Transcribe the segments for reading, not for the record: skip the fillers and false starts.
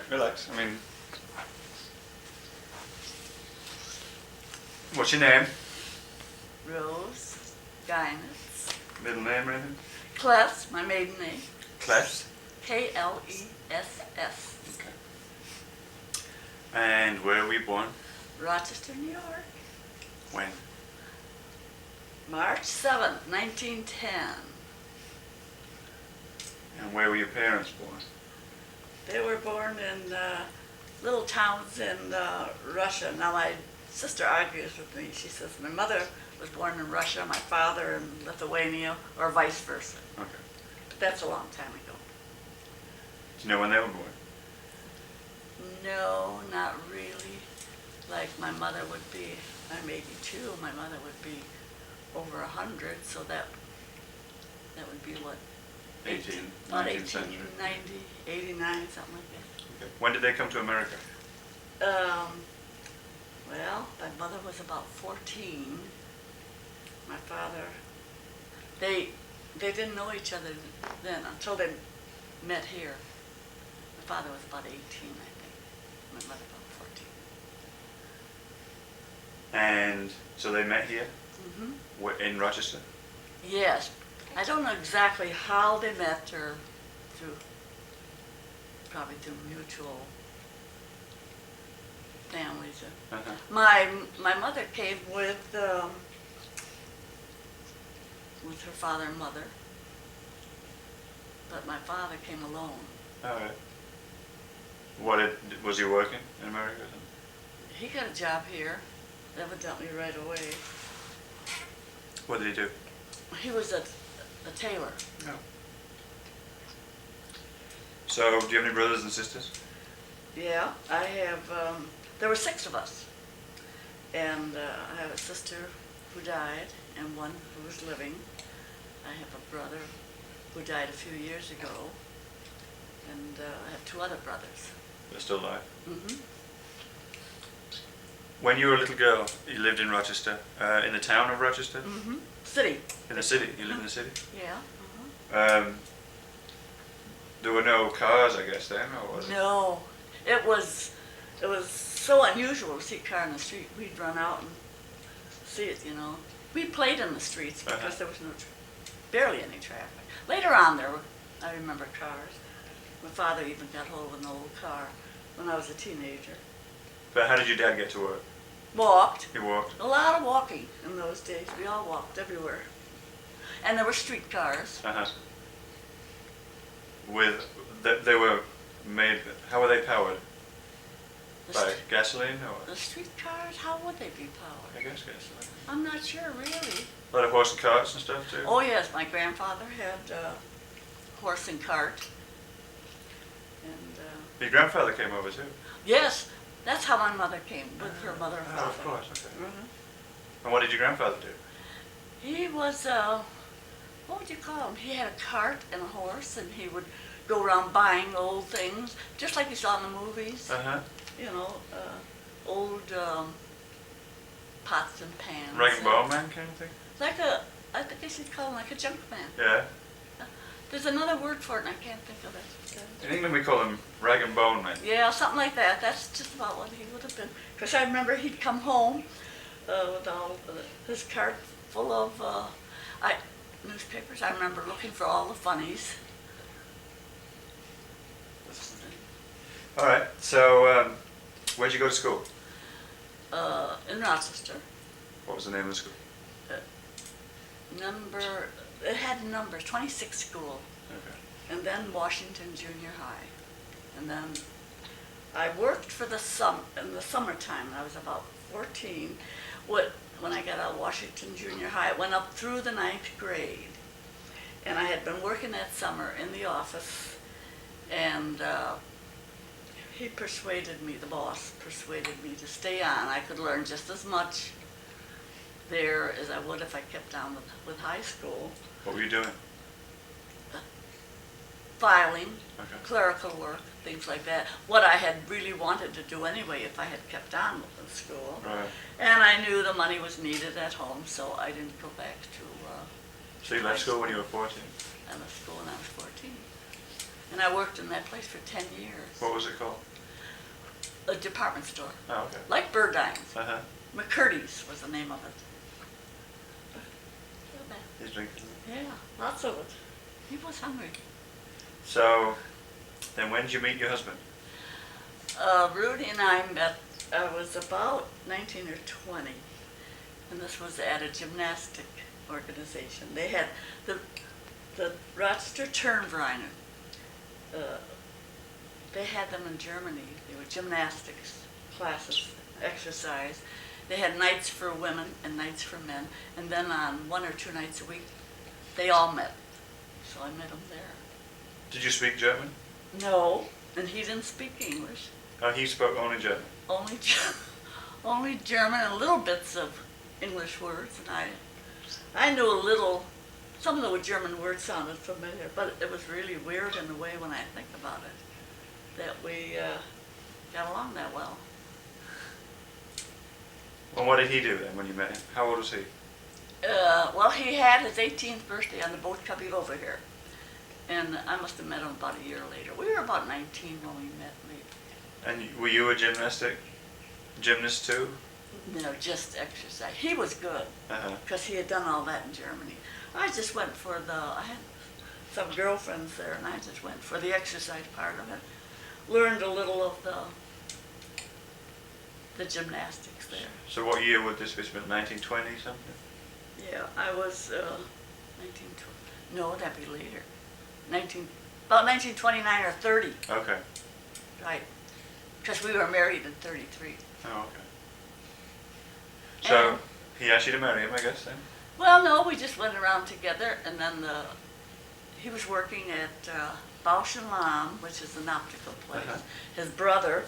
Relax. I mean, what's your name? Rose Guinness. Middle name or anything? Kless, my maiden name. Kless. Kless. Okay. And where were you born? Rochester, New York. When? March 7th, 1910. And where were your parents born? They were born in little towns in Russia. Now my sister argues with me. She says my mother was born in Russia, my father in Lithuania, or vice versa. Okay. But that's a long time ago. Do you know when they were born? No, not really. Like my mother would be, I'm 82, my mother would be over 100, so that would be what? 19th century. 90, 89, something like that. Okay. When did they come to America? Well, my mother was about 14. My father, they didn't know each other then until they met here. My father was about 18, I think. My mother about 14. And so they met here? Mm-hmm. In Rochester? Yes. I don't know exactly how they met, or probably through mutual families. Uh-huh. My mother came with her father and mother, but my father came alone. All right. Was he working in America? He got a job here, evidently right away. What did he do? He was a tailor. No. So, do you have any brothers and sisters? Yeah, I have, there were 6 of us. And I have a sister who died and one who was living. I have a brother who died a few years ago. And I have 2 other brothers. They're still alive? Mm-hmm. When you were a little girl, you lived in Rochester, in the town of Rochester? Mm-hmm. City. In the city? You lived in the city? Yeah. Uh-huh. There were no cars, I guess, then, or was it? No. It was so unusual to see a car in the street. We'd run out and see it, you know. We played in the streets because there was barely any traffic. Later on there were, I remember, cars. My father even got hold of an old car when I was a teenager. But how did your dad get to work? Walked. He walked? A lot of walking in those days. We all walked everywhere. And there were streetcars. Uh-huh. They were made, how were they powered? By gasoline or? The streetcars, how would they be powered? I guess gasoline. I'm not sure, really. A lot of horse and carts and stuff too? Oh yes, my grandfather had horse and cart. And Your grandfather came over too? yes, that's how my mother came, with her mother and father. Oh, of course, okay. Mm-hmm. And what did your grandfather do? He was, what would you call him? He had a cart and a horse, and he would go around buying old things, just like you saw in the movies. Uh-huh. You know, old pots and pans. Rag and bone man kind of thing? Like I guess you'd call him like a junk man. Yeah. There's another word for it, and I can't think of it. In England we call him rag and bone man. Yeah, something like that. That's just about what he would have been. Because I remember he'd come home with all his cart full of newspapers. I remember looking for all the funnies. All right, so where'd you go to school? In Rochester. What was the name of the school? It had numbers, 26 school. Okay. And then Washington Junior High. And then I worked for in the summertime. I was about 14. When I got out of Washington Junior High, I went up through the 9th grade. And I had been working that summer in the office. And he persuaded me, the boss persuaded me to stay on. I could learn just as much there as I would if I kept on with high school. What were you doing? Filing, Okay. clerical work, things like that. What I had really wanted to do anyway if I had kept on with the school. Right. And I knew the money was needed at home, so I didn't go back to So you left school when you were 14? I left school when I was 14. And And I worked in that place for 10 years. What was it called? A department store. Oh, okay. Like Burdine's. Uh-huh. McCurdy's was the name of it. He's drinking. Yeah, lots of it. He was hungry. So, then when did you meet your husband? Rudy and I met, I was about 19 or 20, and this was at a gymnastic organization. They had the Rochester Turnvereine. They had them in Germany. They were gymnastics classes, exercise. They had nights for women and nights for men, and then on 1 or 2 nights a week, they all met. So I met them there. Did you speak German? No, and he didn't speak English. Oh, he spoke only German. Only German and little bits of English words, and I knew a little. Some of the German words sounded familiar, but it was really weird in a way when I think about it, that we got along that well. Well, what did he do then when you met him? How old was he? Well, he had his 18th birthday on the boat coming over here, and I must have met him about a year later. We were about 19 when we met. And were you a gymnast too? No, just exercise. He was good, because he had done all that in Germany. I just went for I had some girlfriends there, and I just went for the exercise part of it. Learned a little of the gymnastics there. So what year would this be? 1920 something? Yeah, I was 1920. No, that'd be later. About 1929 or 30. Okay. Right. Because we were married in 33. Oh, okay. So he asked you to marry him, I guess, then? Well, no, we just went around together, and then he was working at Bausch & Lomb, which is an optical place. His brother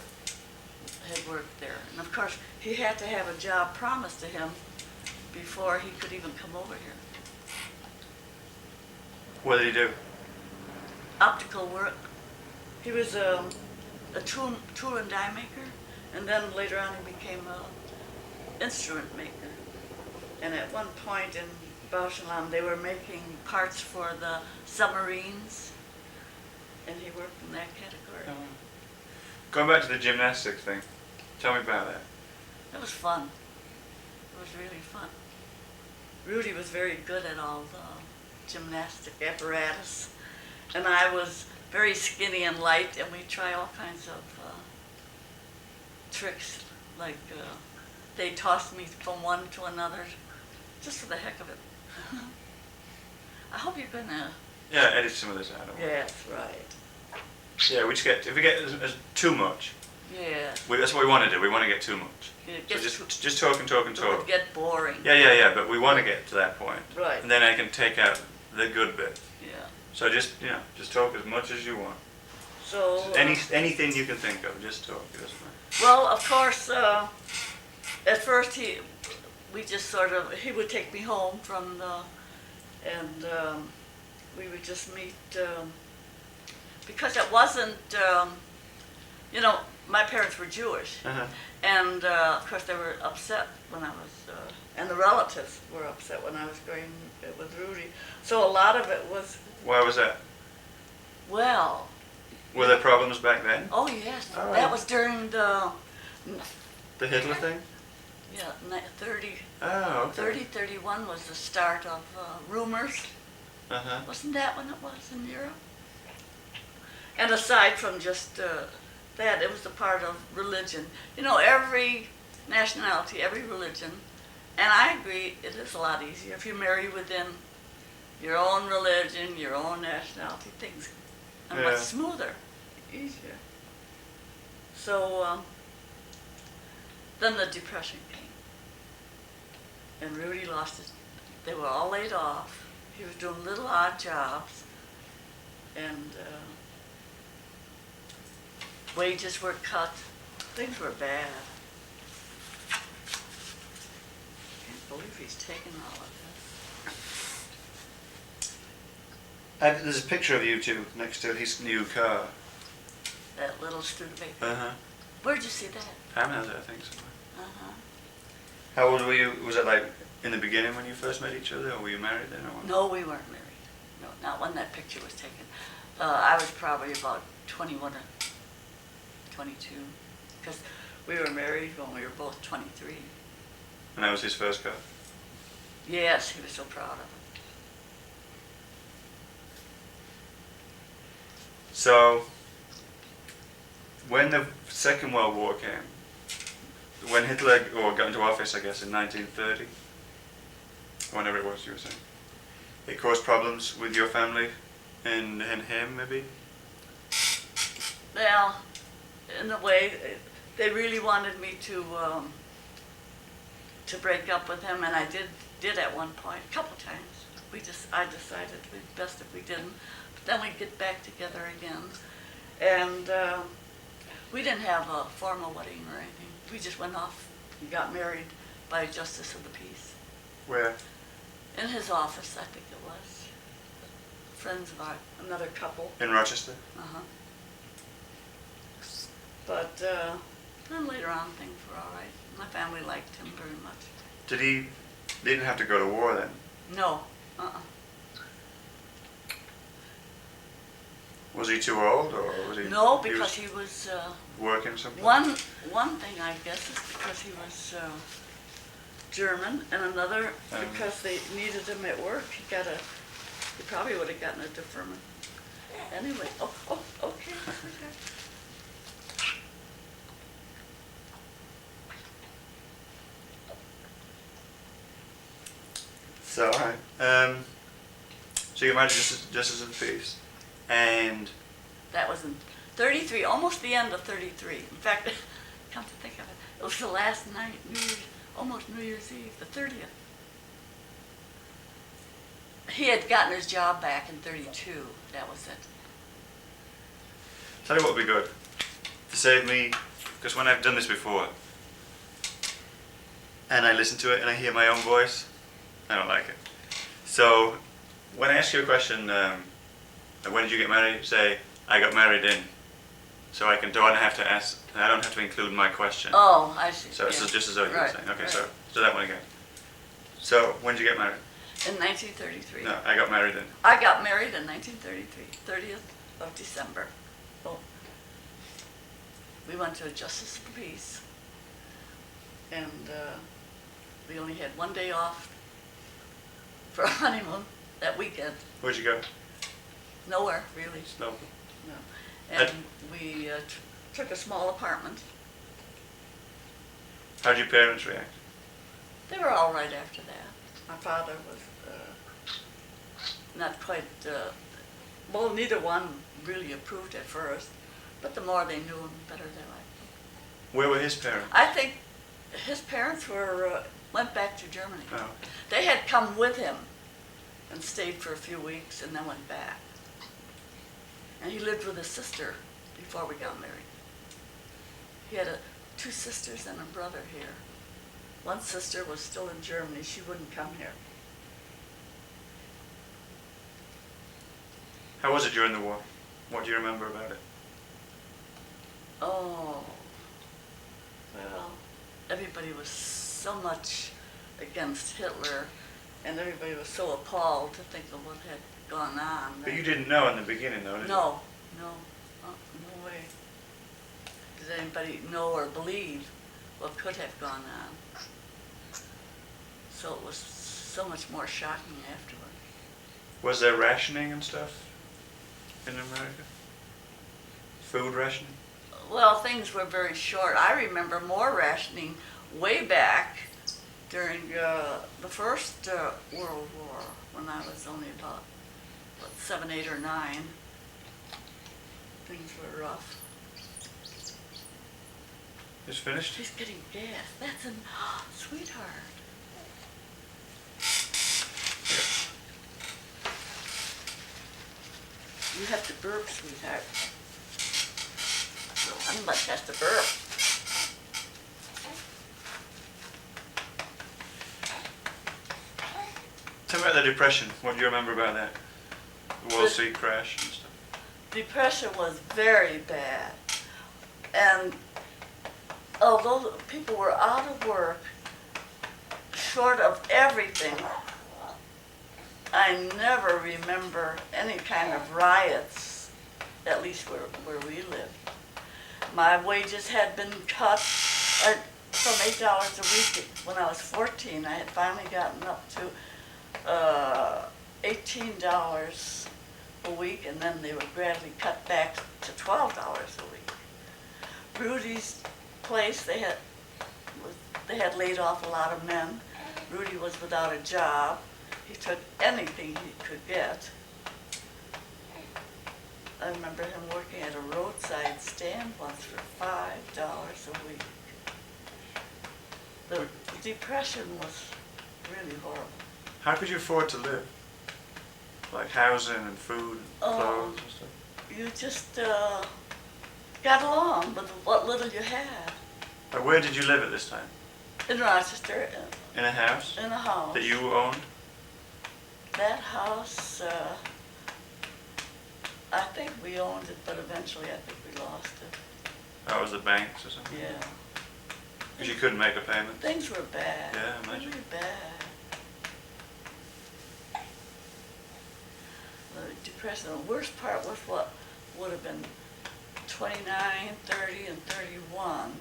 had worked there, and of course he had to have a job promised to him before he could even come over here. What did he do? Optical work. He was a tool and die maker, and then later on he became an instrument maker. And at one point in Bausch & Lomb, they were making parts for the submarines, and he worked in that category. Oh. Going back to the gymnastics thing, tell me about that. It was fun. It was really fun. Rudy was very good at all the gymnastic apparatus, and I was very skinny and light, and we try all kinds of tricks, like they tossed me from one to another, just for the heck of it. I hope you're gonna. Yeah, edit some of this out. Yes, right. Yeah, if we get too much. Yeah. That's what we want to do. We want to get too much. So just talk and talk and it talk. would get boring. Yeah. But we want to get to that point. Right. And then I can take out the good bit. Yeah. So just talk as much as you want. So. Anything you can think of, just talk. It doesn't matter. Well, of course, at first we just sort of, he would take me home from and we would just meet, because it wasn't, my parents were Jewish, and of course they were upset when I was, and the relatives were upset when I was going with Rudy. So a lot of it was. Why was that? Well. Were there problems back then? Oh yes, Oh. that was during the Hitler thing? Yeah, 30. Oh, okay. 31 was the start of rumors. Wasn't that when it was in Europe? And aside from just that, it was a part of religion. Every nationality, every religion, and I agree, it is a lot easier if you marry within your own religion, your own nationality, things are much smoother, easier. So then the Depression came, and Rudy lost his. They were all laid off. He was doing little odd jobs, and wages were cut. Things were bad. I can't believe he's taken all of this. There's a picture of you two next to his new car. That little Studebaker. Where'd you see that? Amazon, I think, somewhere. How old were you? Was it like in the beginning when you first met each other, or were you married then? Or what? No, we weren't married. No, not when that picture was taken. I was probably about 21 or 22, because we were married when we were both 23. And that was his first car? Yes, he was so proud of it. So, when the Second World War came, when Hitler got into office, I guess, in 1930, whenever it was you were saying, it caused problems with your family and him, maybe? Well, in a way, they really wanted me to break up with him, and I did at one point, a couple times. I decided it would be best if we didn't, but then we'd get back together again. And we didn't have a formal wedding or anything. We just went off and got married by a justice of the peace. Where? In his office, I think it was. Friends of another couple. In Rochester? Uh-huh. But then later on, things were all right. My family liked him very much. He didn't have to go to war then? No. Was he too old, or was he? No, because he was working something? one thing, I guess, is because he was German, and another because they needed him at work. He probably would have gotten a deferment. Anyway, okay. So, all right. So you married Justice of the Peace, and That was in 33, almost the end of 33. In fact, come to think of it, it was the last night, almost New Year's Eve, the 30th. He had gotten his job back in 32. That was it. tell you what would be good to save me, because when I've done this before, and I listen to it and I hear my own voice, I don't like it. So when I ask you a question, when did you get married? Say, I got married in. So I don't have to ask. I don't have to include my question. Oh, I see. So it's yeah. just as though you were Right, saying. Okay, right. so that one again. So when did you get married? In 1933. No, I got married in. I got married in 1933, 30th of December. Oh. We went to a Justice of the Peace, and we only had one day off for a honeymoon that weekend. Where'd you go? Nowhere, really. No. No. And we took a small apartment. How did your parents react? They were all right after that. My father was not quite, well, neither one really approved at first, but the more they knew him, the better they liked him. Where were his parents? I think his parents went back to Germany. Oh. They had come with him and stayed for a few weeks and then went back. And he lived with his sister before we got married. He had two sisters and a brother here. One sister was still in Germany. She wouldn't come here. How was it during the war? What do you remember about it? Oh, well, everybody was so much against Hitler, and everybody was so appalled to think of what had gone on. But you didn't know in the beginning, though, did you? No, no way. Did anybody know or believe what could have gone on? So it was so much more shocking afterward. Was there rationing and stuff in America? Food rationing? Well, things were very short. I remember more rationing way back during the First World War, when I was only about 7, 8, or 9. Things were rough. It's finished? She's getting gas. That's a sweetheart. You have to burp, sweetheart. One must has to burp. Tell me about the Depression. What do you remember about that? The Wall Street crash and stuff. Depression was very bad. And although people were out of work, short of everything, I never remember any kind of riots at least where we lived. My wages had been cut from $8 a week when I was 14. I had finally gotten up to $18 a week, and then they were gradually cut back to $12 a week. Rudy's place, they had laid off a lot of men. Rudy was without a job. He took anything he could get. I remember him working at a roadside stand once for $5 a week. The depression was really horrible. How could you afford to live? Like housing and food and clothes and stuff? You just got along with what little you had. Like where did you live at this time? In Rochester, In a house in a house. that you owned? That house, I think we owned it, but eventually I think we lost it. That was the banks or something? Yeah. Because you couldn't make a payment? Things were bad. Yeah, I imagine. Really bad. The depression, the worst part was what would have been 29, 30, and 31.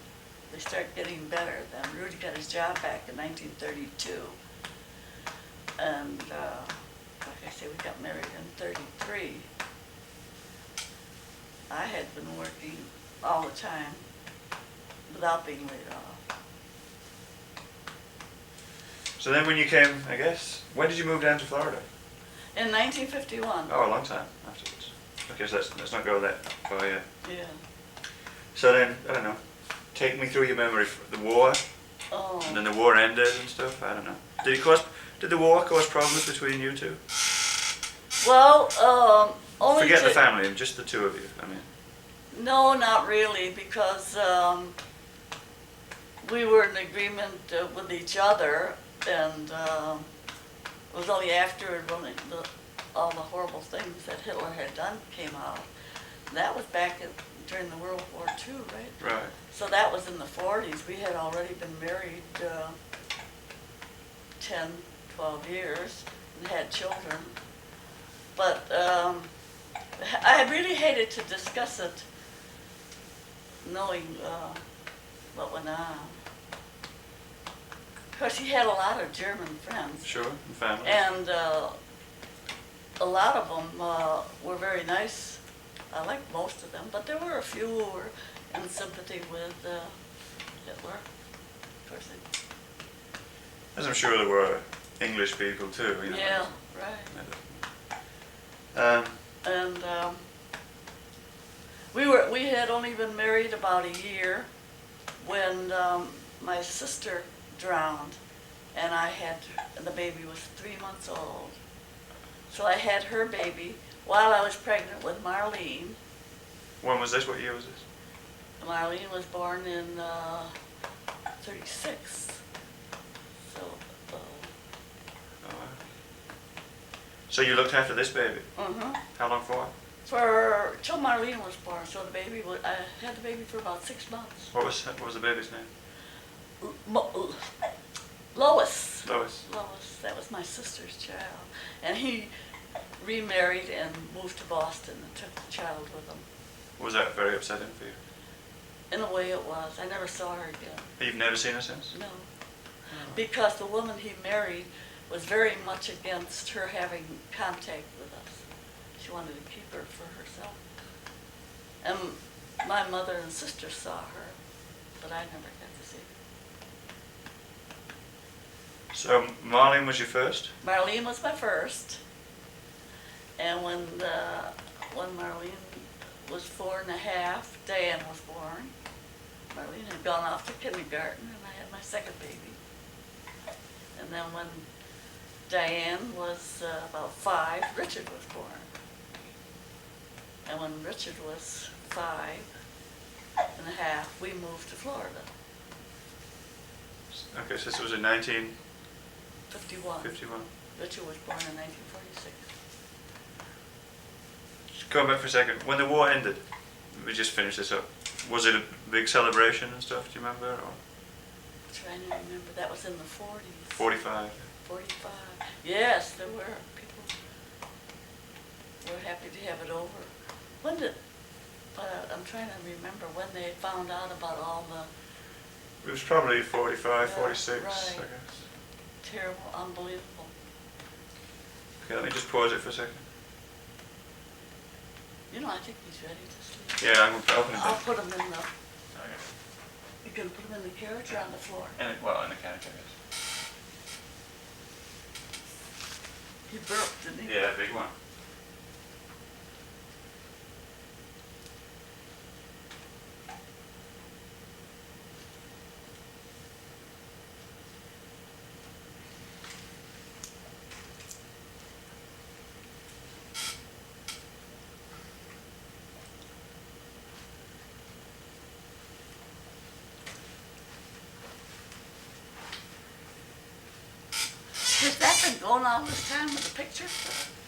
They start getting better. Then Rudy got his job back in 1932. And like I say, we got married in 33. I had been working all the time without being laid off. So then when you came, I guess, when did you move down to Florida? In 1951. Oh, a long time afterwards. Okay, so let's not go that far yet. Yeah. So then, I don't know, take me through your memory of the war, Oh. and then the war ended and stuff, I don't know. Did the war cause problems between you two? Well, only Forget to, the family, just the two of you, I mean. No, not really, because we were in agreement with each other, and it was only after all the horrible things that Hitler had done came out. That was back during the World War II, right? Right. So that was in the 40s. We had already been married 10, 12 years and had children. But I really hated to discuss it, knowing what went on. Because he had a lot of German friends. Sure, and family. And a lot of them were very nice. I liked most of them, but there were a few who were in sympathy with Hitler. Of course, As I'm sure there were English people too, you know. yeah, right. And we had only been married about a year when my sister drowned, and the baby was 3 months old. So I had her baby while I was pregnant with Marlene. When was this? What year was this? Marlene was born in 36. So, So you looked after this baby? uh-huh. How long for? Till Marlene was born. So I had the baby for about 6 months. What was the baby's name? Lois. Lois. Lois, that was my sister's child. And he remarried and moved to Boston and took the child with him. Was that very upsetting for you? In a way it was. I never saw her again. You've never seen her since? No. Because the woman he married was very much against her having contact with us. She wanted to keep her for herself. And my mother and sister saw her, but I never got to see her. So Marlene was your first? Marlene was my first. And when Marlene was 4 and a half, Diane was born. Marlene had gone off to kindergarten, and I had my second baby. And then when Diane was about 5, Richard was born. And when Richard was 5 and a half, we moved to Florida. Okay, so this was in 1951. 51. Richard was born in 1946. Just going back for a second, when the war ended, we just finished this up. Was it a big celebration and stuff, do you remember? Or? I'm trying to remember, that was in the 40s. 45. 45. Yes, there were. People were happy to have it over. When did But I'm trying to remember when they found out about all the It was probably 45, Yeah, 46, right. I guess. terrible, unbelievable. Okay, let me just pause it for a second. You know, I think he's ready to sleep. Yeah, I'm gonna open it I'll back. put him in the, Okay. you can put him in the carriage or on the floor. Well, in the carriage, I guess. He burped, didn't he? Yeah, big one. Has that been going on this time with the picture?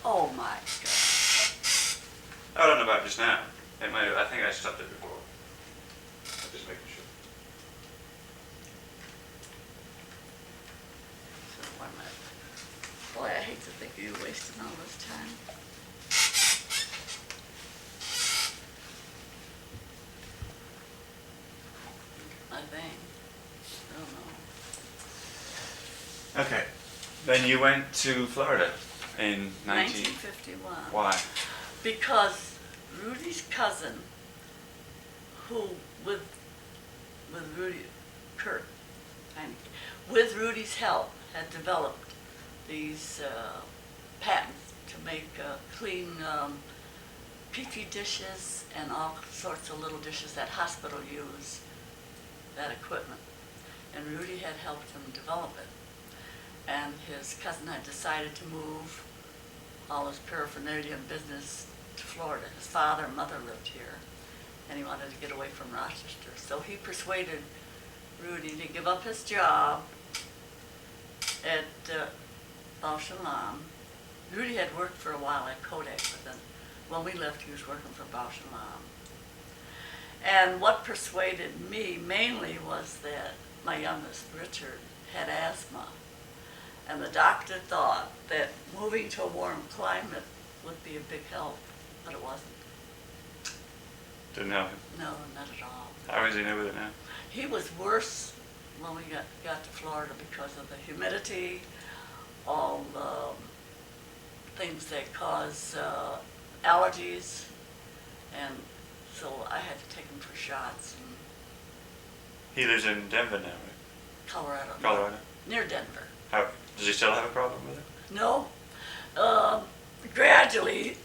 Oh my God. I don't know about just now. It might. I think I stopped it before. I'm just making sure. So why am I, boy, I hate to think of you wasting all this time. I think. I don't know. Okay. Then you went to Florida in 1951. Why? Because Rudy's cousin, who with Rudy, Kurt Heineke, with Rudy's help, had developed these patents to make clean petri dishes and all sorts of little dishes that hospital use, that equipment. And Rudy had helped him develop it. And his cousin had decided to move all his paraphernalia and business to Florida. His father and mother lived here, and he wanted to get away from Rochester. So he persuaded Rudy to give up his job at Bausch and Lomb. Rudy had worked for a while at Kodak, but then when we left, he was working for Bausch and Lomb. And what persuaded me mainly was that my youngest, Richard, had asthma. And the doctor thought that moving to a warm climate would be a big help, but it wasn't. Didn't help him. No, not at all. How is he with it now? He was worse when we got to Florida because of the humidity, all the things that cause allergies, and so I had to take him for shots in He lives in Denver now, right? Colorado. Colorado. Near Denver. How does he still have a problem with it? No. Gradually,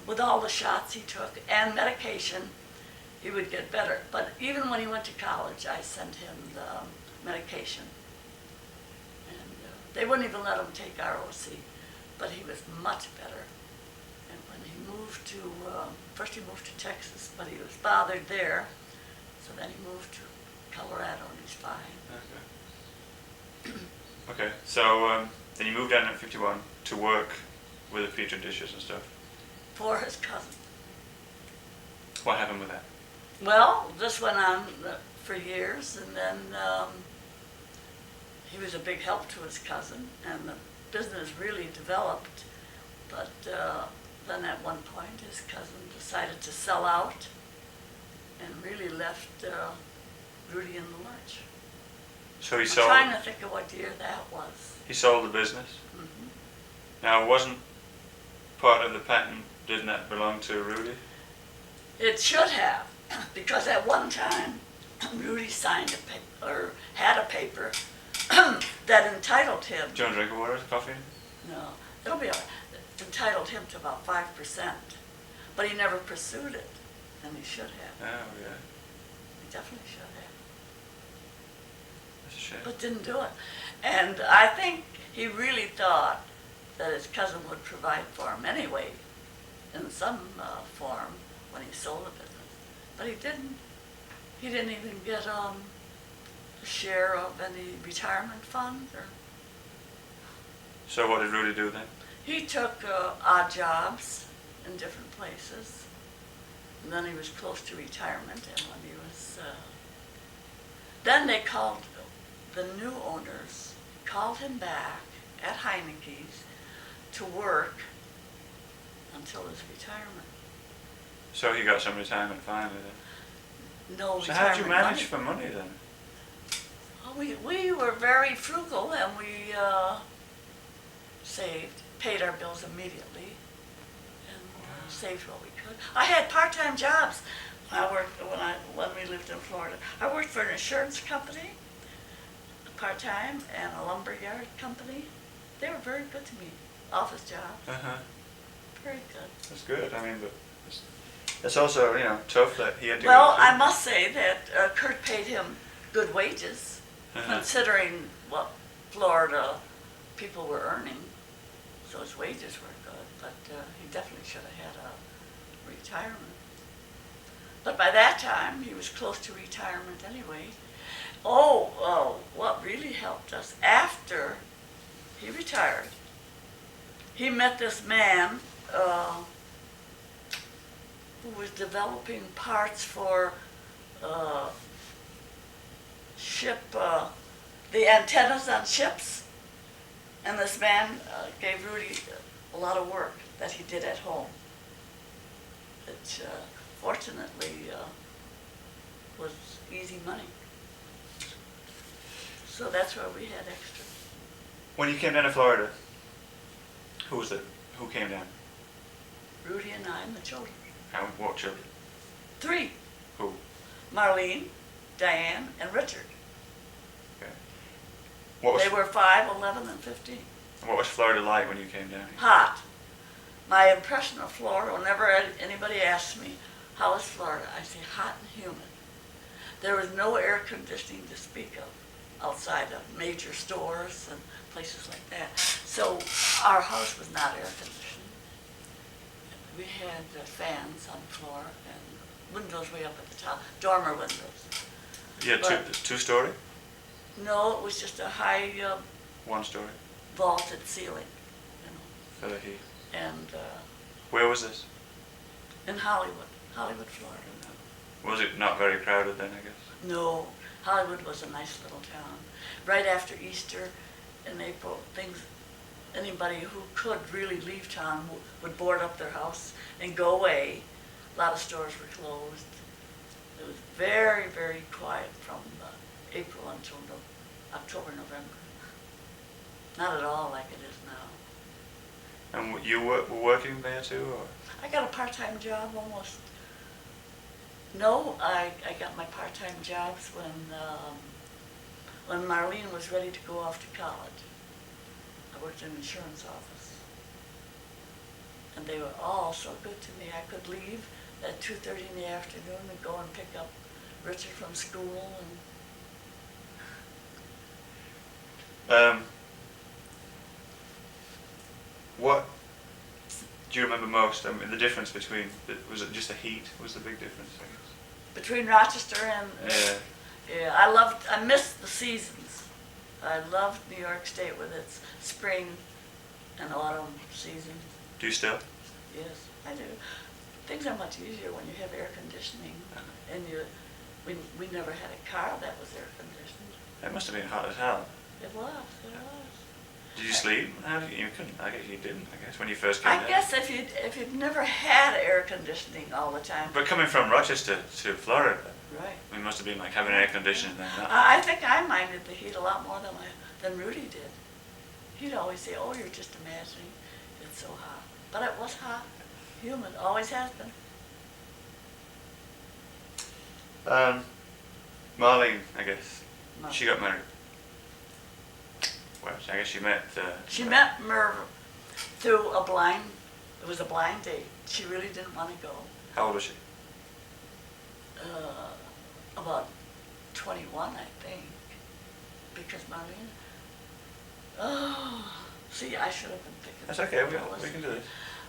with all the shots he took and medication, he would get better. But even when he went to college, I sent him the medication. And they wouldn't even let him take ROC, but he was much better. And when he moved to, first he moved to Texas, but he was bothered there. So then he moved to Colorado and he's fine. Okay. Okay, so then you moved down at 51 to work with the petri dishes and stuff. For his cousin. What happened with that? Well, this went on for years, and then he was a big help to his cousin, and the business really developed. But then at one point, his cousin decided to sell out and really left Rudy in the lurch. So he I'm sold. trying to think of what year that was. He sold the business. Hmm. Now, it wasn't part of the patent. Didn't that belong to Rudy? It should have, because at one time, Rudy signed a paper, or had a paper that entitled him. Do you want a drink of water, coffee? No, it'll be all right. Entitled him to about 5%, but he never pursued it, and he should have. Oh, yeah. He definitely should have, That's a shame. but didn't do it. And I think he really thought that his cousin would provide for him anyway, in some form, when he sold the business. But he didn't. He didn't even get a share of any retirement funds. Or So what did Rudy do then? he took odd jobs in different places. And then he was close to retirement, and when he was, then they called, the new owners called him back at Heineke's to work until his retirement. So you got some retirement finally then. No So how did you retirement manage money. for money then? We were very frugal, and we saved, paid our bills immediately, and saved what we could. I had part-time jobs when we lived in Florida. I worked for an insurance company, part-time, and a lumberyard company. They were very good to me. Office jobs, Uh-huh. very good. That's good. I mean, but it's also, you know, tough that he had to Well, go through. I must say that Kurt paid him good wages, considering what Florida people were earning. So his wages were good, but he definitely should have had a retirement. But by that time, he was close to retirement anyway. What really helped us, after he retired, he met this man who was developing parts for the antennas on ships. And this man gave Rudy a lot of work that he did at home, which fortunately was easy money. So that's where we had extra. When you came down to Florida, who came down? Rudy and I and the children. How, what children? 3. Who? Marlene, Diane, and Richard. Okay. What They were 5, 11, and 15. was Florida like when you came down here? Hot. My impression of Florida, whenever anybody asks me, how is Florida? I say hot and humid. There was no air conditioning to speak of outside of major stores and places like that. So our house was not air conditioned. We had fans on the floor and windows way up at the top, dormer windows. You had But- two-story? No, it was just a high One-story? vaulted ceiling, For the heat. and Where was this? in Hollywood, Florida. Was it not very crowded then, I guess? No, Hollywood was a nice little town. Right after Easter in April, anybody who could really leave town would board up their house and go away. A lot of stores were closed. It was very, very quiet from April until October, November. Not at all like it is now. And you were working there too, or? I got a part-time job almost. No, I got my part-time jobs when Marlene was ready to go off to college. I worked in an insurance office. And they were all so good to me. I could leave at 2:30 in the afternoon and go and pick up Richard from school. What do you remember most? I mean, the difference between, was it just the heat was the big difference, I guess? Between Rochester and... Yeah. I missed the seasons. I loved New York State with its spring and autumn season. Do you still? Yes, I do. Things are much easier when you have air conditioning, and we never had a car that was air conditioned. It must have been hot as hell. It was. Did you sleep? How did you couldn't? I guess you didn't. I guess when you first came I down. guess if you'd never had air conditioning all the time. But coming from Rochester to Florida, Right. it must have been like having air conditioning then. I think I minded the heat a lot more than Rudy did. He'd always say, "Oh, you're just imagining. It's so hot." But it was hot, humid, always has been. Marlene, I guess. No. She got married. Well, I guess she met. She met Merv through it was a blind date. She really didn't want to go. How old was she? About 21, I think. Because Marlene, see, I should have been thinking. That's okay. We can do this.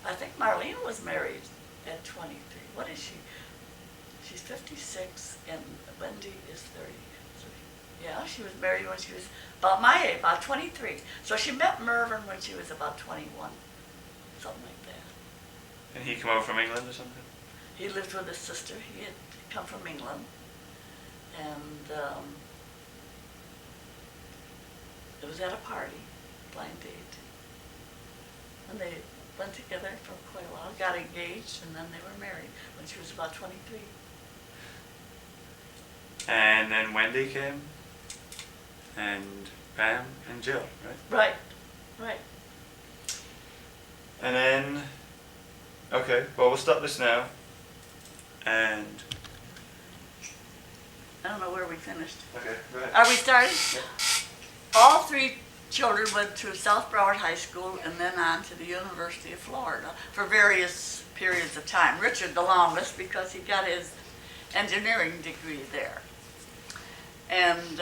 I think Marlene was married at 23. What is she? She's 56, and Wendy is 33. Yeah, she was married when she was about my age, about 23. So she met Mervyn when she was about 21, something like that. And he come over from England or something? He lived with his sister. He had come from England, and it was at a party, blind date, and they went together for quite a while, got engaged, and then they were married when she was about 23. And then Wendy came, and Pam and Jill, right? Right. And then, okay, well, we'll stop this now. And, I don't know where we finished. okay, go ahead. Are we starting? Yep. All three children went to South Broward High School and then on to the University of Florida for various periods of time. Richard the longest because he got his engineering degree there. And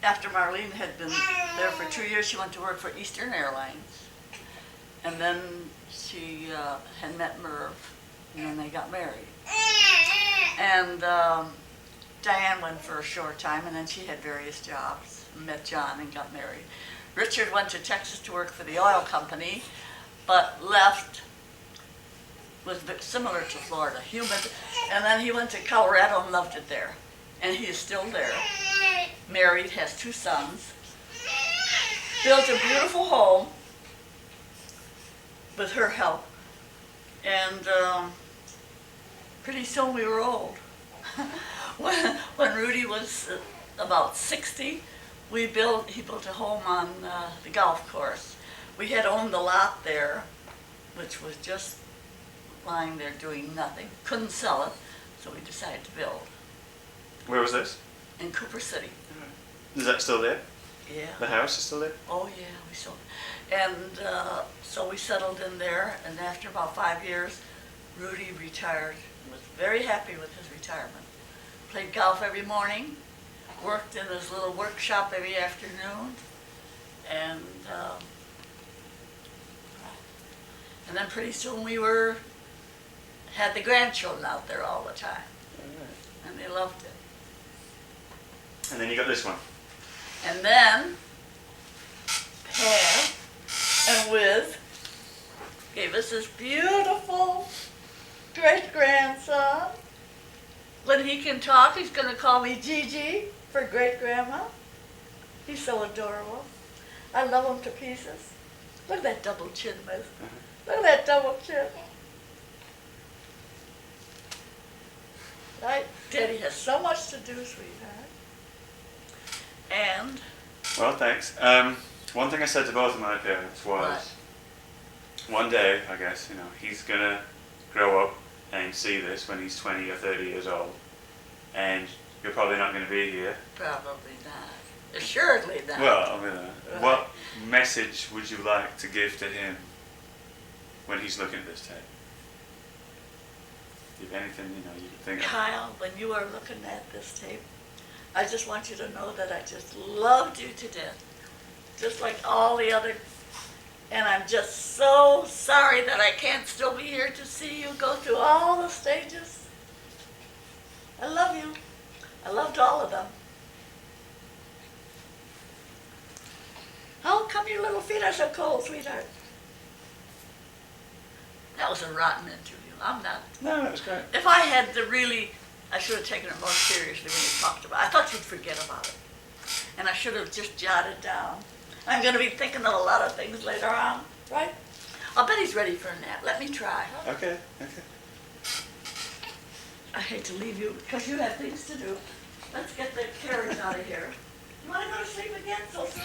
after Marlene had been there for 2 years, she went to work for Eastern Airlines. And then she had met Merv, and then they got married. And Diane went for a short time, and then she had various jobs, met John and got married. Richard went to Texas to work for the oil company, but left, was similar to Florida, humid, and then he went to Colorado and loved it there. And he is still there, married, has 2 sons, built a beautiful home with her help, and pretty soon we were old. When Rudy was about 60, he built a home on the golf course. We had owned the lot there, which was just lying there doing nothing. Couldn't sell it, so we decided to build Where was this? in Cooper City. Is that still there? Yeah. The house is still there? Oh, yeah, we sold. And so we settled in there, and after about 5 years, Rudy retired and was very happy with his retirement. Played golf every morning, worked in his little workshop every afternoon, and then pretty soon had the grandchildren out there all the time, and they loved it. And then you got this one. And then Pam and Wiz gave us this beautiful great-grandson. When he can talk, he's going to call me Gigi for great-grandma. He's so adorable. I love him to pieces. Look at that double chin, Wiz. Look at that double chin. Right? Daddy has so much to do, sweetheart. And Well, thanks. One thing I said to both of my parents was, one day, I guess, he's gonna grow up and see this when he's 20 or 30 years old, and you're probably not gonna be here. probably not. Assuredly not. Well, what message would you like to give to him when he's looking at this tape? If anything, you could think of. Kyle, when you are looking at this tape, I just want you to know that I just loved you to death. Just like all the other, and I'm just so sorry that I can't still be here to see you go through all the stages. I love you. I loved all of them. How come your little feet are so cold, sweetheart? That was a rotten interview. I'm not. No, that was great. If I had to really, I should have taken it more seriously when you talked about it. I thought you'd forget about it. And I should have just jotted down. I'm going to be thinking of a lot of things later on, right? I'll bet he's ready for a nap. Let me try. Okay. I hate to leave you because you have things to do. Let's get the carriage out of here. You want to go to sleep again so soon?